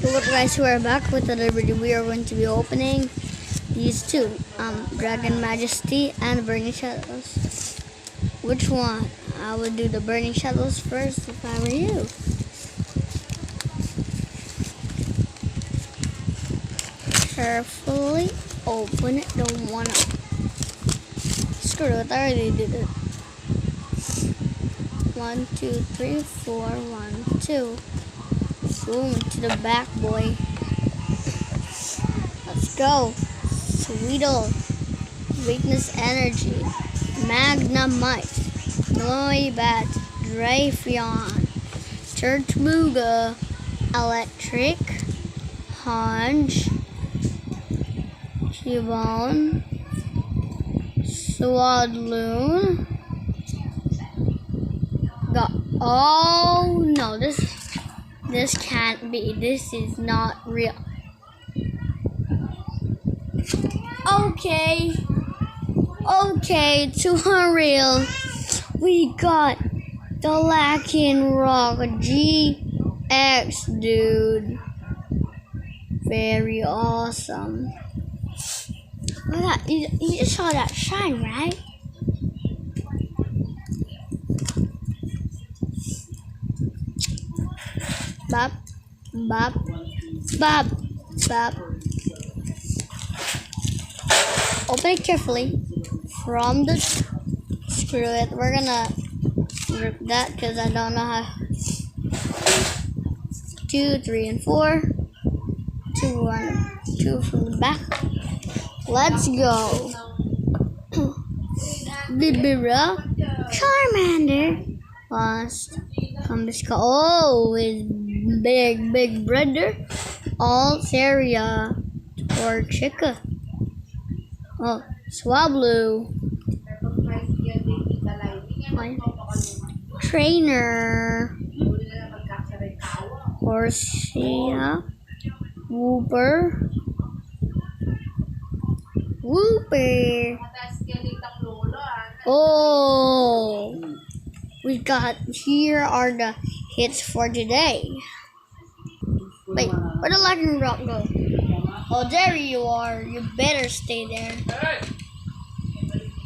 Hello guys, we're back with another video. We are going to be opening these two, Dragon Majesty and Burning Shadows. Which one? I would do the Burning Shadows first if I were you. Carefully open it, don't wanna screw it, I already did it. 1, 2, 3, 4, 1, 2. Boom, to the back, boy. Let's go. Sweetle. Weakness energy. Magnemite. Noibat. Drapion. Turtwuga. Electric. Hunch. Cubone. Swadloon. Oh no, this can't be. This is not real. Okay, to unreal. We got the Lycanroc GX, dude. Very awesome. Look at that. You just saw that shine, right? Bop, bop, bop, bop. Open it carefully from the screw it. We're gonna rip that because I don't know how. 2, 3, and 4. 2, 1, 2 from the back. Let's go. Bibira, Charmander, lost. Oh, his big brother, Altaria, Torchica. Oh, Swablu. Trainer. Horsia. Wooper. Oh, we got, here are the hits for today. Wait, where did Lycanroc go? Oh, there you are. You better stay there.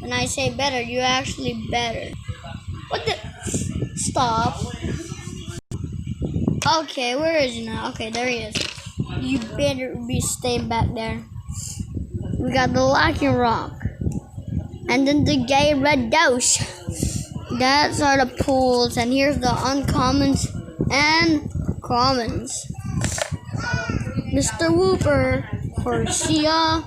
When I say better, you actually better. What the? Stop. Okay, where is he now? Okay, there he is. You better be staying back there. We got the Lycanroc. And then the Gyarados. That's are the pools. And here's the uncommons and commons. Mr. Wooper, Horsia,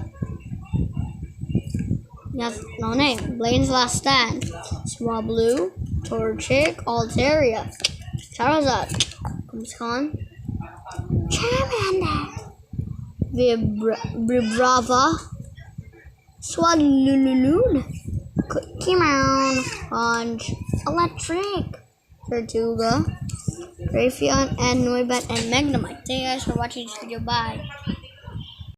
that's no name, Blaine's Last Stand, Swablu, Torchic, Altaria, Charizard, Comscon, Charmander, Vibrava, Swadloon, Cubone, Hunch, Electric, Tortuga, Drapion, and Noibat, and Magnemite. Thank you guys for watching this video. Bye.